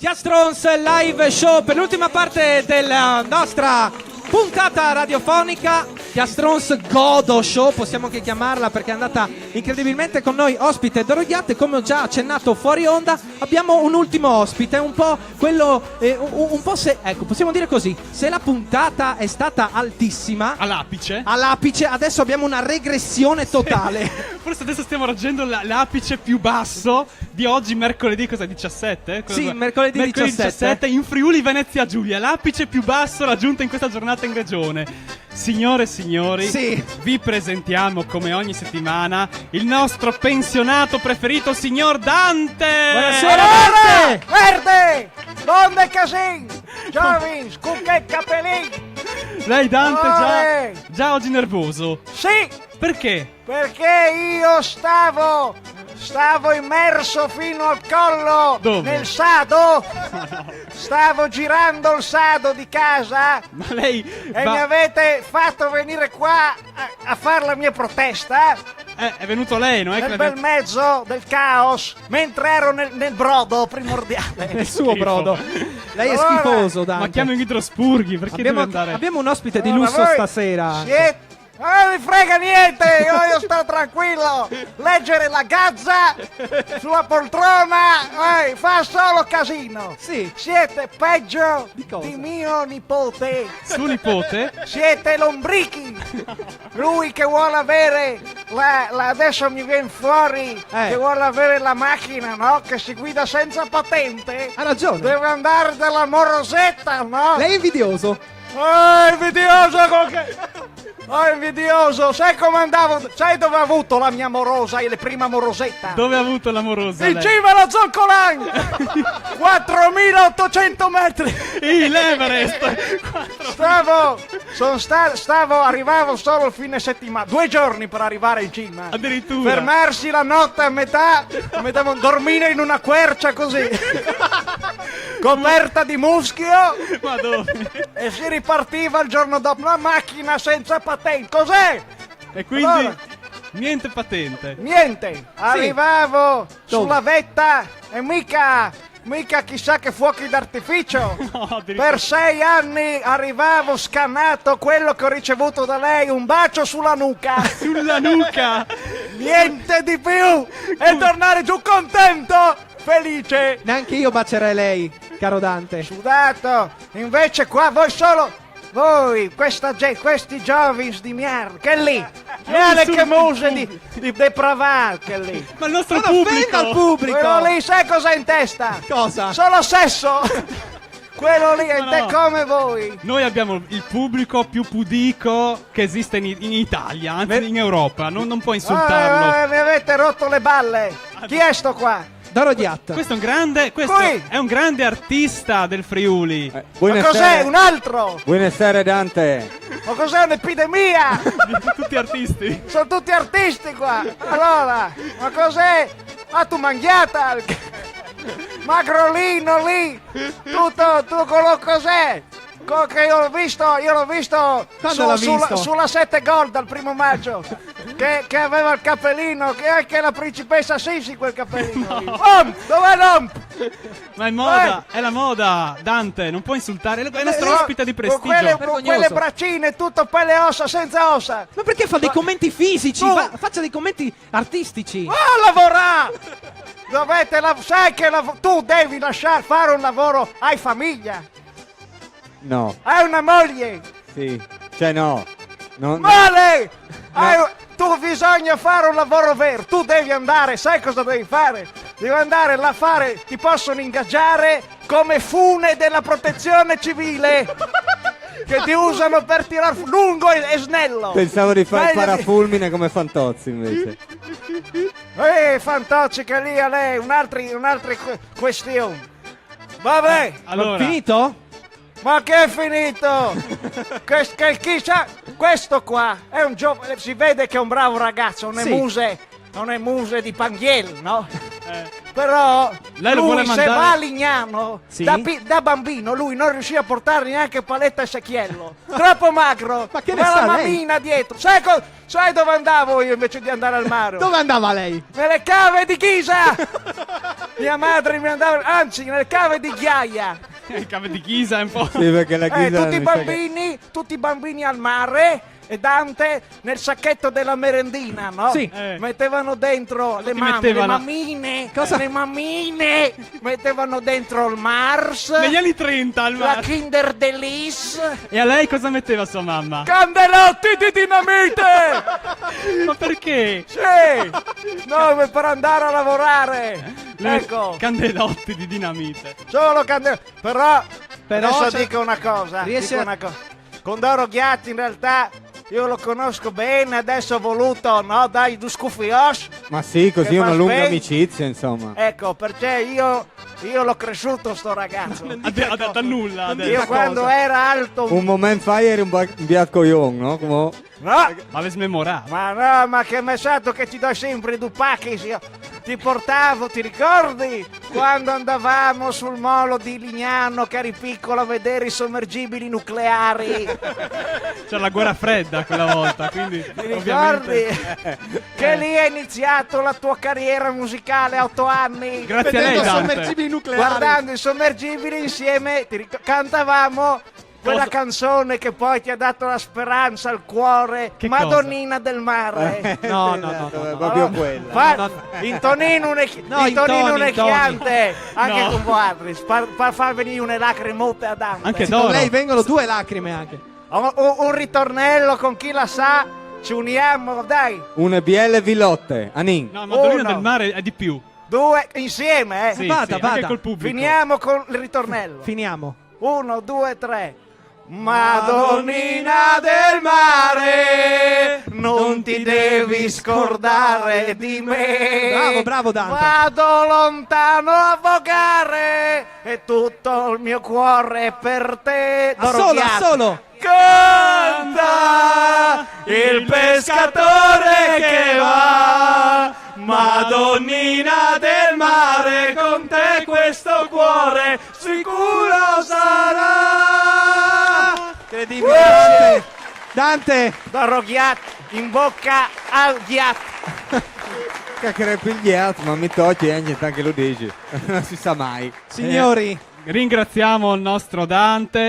Chiastrons live show per l'ultima parte della nostra puntata radiofonica. Chiastrons Godo Show, possiamo anche chiamarla, perché è andata incredibilmente con noi ospite Dorogliate. Come ho già accennato fuori onda, abbiamo un ultimo ospite, un po' quello, un po' se, ecco, possiamo dire così, se la puntata è stata altissima, all'apice, adesso abbiamo una regressione totale. Forse adesso stiamo raggiungendo l'apice più basso di oggi, mercoledì, cosa, 17? Sì, mercoledì 17 in Friuli Venezia Giulia, l'apice più basso raggiunto in questa giornata in regione. Signore e signori, sì, vi presentiamo come ogni settimana il nostro pensionato preferito, signor Dante! Buonasera Dante! Verde! Donne casin! Giovani, scucche capelli! Lei Dante già oggi nervoso. Sì! Perché? Perché io stavo immerso fino al collo. Dove? Nel sado. Stavo girando il sado di casa. Ma lei e mi avete fatto venire qua a fare la mia protesta. È venuto lei, non è nel bel mezzo del caos, mentre ero nel brodo primordiale. Nel suo brodo. Lei è schifoso, Dante. Ma chiamo in idrospurghi, perché deve andare? Abbiamo un ospite di lusso stasera. Non mi frega niente, io sto tranquillo. Leggere la Gazza sulla poltrona fa solo casino. Sì. Siete peggio di mio nipote. Suo nipote? Siete lombrichi. Lui che vuole avere adesso mi viene fuori che vuole avere la macchina, no? Che si guida senza patente. Ha ragione. Deve andare dalla Morosetta, no? Lei è invidioso. Invidioso, sai come andavo? Sai dove ho avuto la mia morosa, la prima morosetta? Dove ha avuto l'amorosa? In cima alla Zolcolan! 4800 metri! L'Everest! Arrivavo solo il fine settimana, 2 giorni per arrivare in cima. Addirittura! Fermarsi la notte a metà, dormire in una quercia così, coperta di muschio. Ma dove? E si ripartiva il giorno dopo, una macchina senza patente. Cos'è? E quindi niente patente. Niente. Arrivavo sulla vetta e mica chissà che fuochi d'artificio. No, per 6 anni arrivavo scannato, quello che ho ricevuto da lei, un bacio sulla nuca. Sulla nuca? Niente di più. E tornare giù contento, felice. Neanche io bacerei lei, caro Dante. Sudato. Invece qua voi, questi giovani di merda, che lì, che muse di depravare, che lì. Ma il nostro pubblico! Quello lì, sai cosa ha in testa? Cosa? Solo sesso! Quello lì è in te come voi. Noi abbiamo il pubblico più pudico che esiste in Italia, anzi in Europa, non può insultarlo. Mi avete rotto le balle. Chi è sto qua? Dorogliatta. Questo è un grande artista del Friuli. Ma cos'è? Un altro? Buonasera Dante. Ma cos'è, un'epidemia? Tutti artisti. Sono tutti artisti qua. Allora, ma cos'è? Tu mangiata? Magrolino lì. Tu quello cos'è? Che io l'ho visto sulla 7 Gold al 1° maggio. Che aveva il cappellino, che è anche la principessa Sisi quel cappellino. No. Dov'è l'omp? Ma è moda, è la moda, Dante, non può insultare, è il nostro ospite di prestigio. Con quelle braccine, tutto pelle e ossa, senza ossa. Ma perché fa dei commenti fisici? Faccia dei commenti artistici. Lavorare! Sai che tu devi lasciare fare un lavoro, hai famiglia? No. Hai una moglie? Sì. Cioè no. Male! Tu bisogna fare un lavoro vero, tu devi andare, sai cosa devi fare? Devi andare là a fare, ti possono ingaggiare come fune della protezione civile che ti usano per tirare lungo e snello. Pensavo di fare il parafulmine come Fantozzi invece. Fantozzi che lì a lei, un'altra questione. Vabbè, allora. Finito? Ma che è finito? Questo qua è un giovane, si vede che è un bravo ragazzo, non è muse di Panghiel, no? Però Lei lo vuole lui se va a mandare... Lignano, Sì? da bambino, lui non riusciva a portare neanche paletta e secchiello. Troppo magro. Ma che ne la sa lei? mammina dietro. Sai dove andavo io invece di andare al mare? Dove andava lei? Nelle cave di Ghisa! Mia madre mi andava, anzi, nelle cave di Ghiaia. Il cave di Ghisa è un po'... Sì, perché la Ghisa Tutti i bambini al mare e Dante nel sacchetto della merendina, no? Sì. Mettevano dentro le mettevano? mammine. Le mammine mettevano dentro il Mars, Negli anni 30 al la mare. Kinder Delice, E a lei cosa metteva sua mamma? candelotti di dinamite! Ma perché? Sì! No, per andare a lavorare! Ecco, Candelotti di dinamite. solo candelotti. Però adesso se- dico una cosa. riesce dico a- una cosa. Condoro Ghiatti in realtà io lo conosco bene, adesso ho voluto, no, dai, du scuffios. Ma sì, così Che una fa lunga specie? amicizia, insomma. Ecco, perché io l'ho cresciuto sto ragazzo. Ha detto nulla adesso. Io quando era alto... Un momento fa eri un biat coglione, no? Come... No! Ma l'hai smemorato. Ma no, ma che messaggio che ti do sempre due pacchi, io ti portavo, ti ricordi? Quando andavamo sul molo di Lignano che eri piccolo a vedere i sommergibili nucleari. C'era la guerra fredda quella volta, quindi Ti ricordi? ovviamente... Che lì è iniziato la tua carriera musicale a 8 anni. Grazie a lei, Vedendo Dante. sommergibili nucleari. Guardando i sommergibili insieme, cantavamo quella canzone che poi ti ha dato la speranza al cuore, Che Madonnina del Mare. No, È proprio quella. Fa, intonino un intoni. chiante anche No. con Guadris per far venire une lacrimote a Dante. Anche Con d'oro. lei vengono due lacrime anche. Un ritornello con chi la sa, ci uniamo, dai, Una bielle villotte, Anin. No, Madonnina Uno. del Mare è di più. due insieme, Sì, Vada, sì, vada. anche col pubblico. Finiamo con il ritornello. Finiamo. 1, 2, 3. Madonnina del mare, non ti devi scordare di me. Bravo, Dante. Vado lontano a vogare e tutto il mio cuore è per te. Solo. Canta il pescatore che va, Madonnina del mare, con te questo cuore sicuro sarà. Incredibile. Dante. Da Roghiat in bocca al ghiat. Che crepigliato, ma mi togli anche lo dici. Non si sa mai. Signori. Ringraziamo il nostro Dante.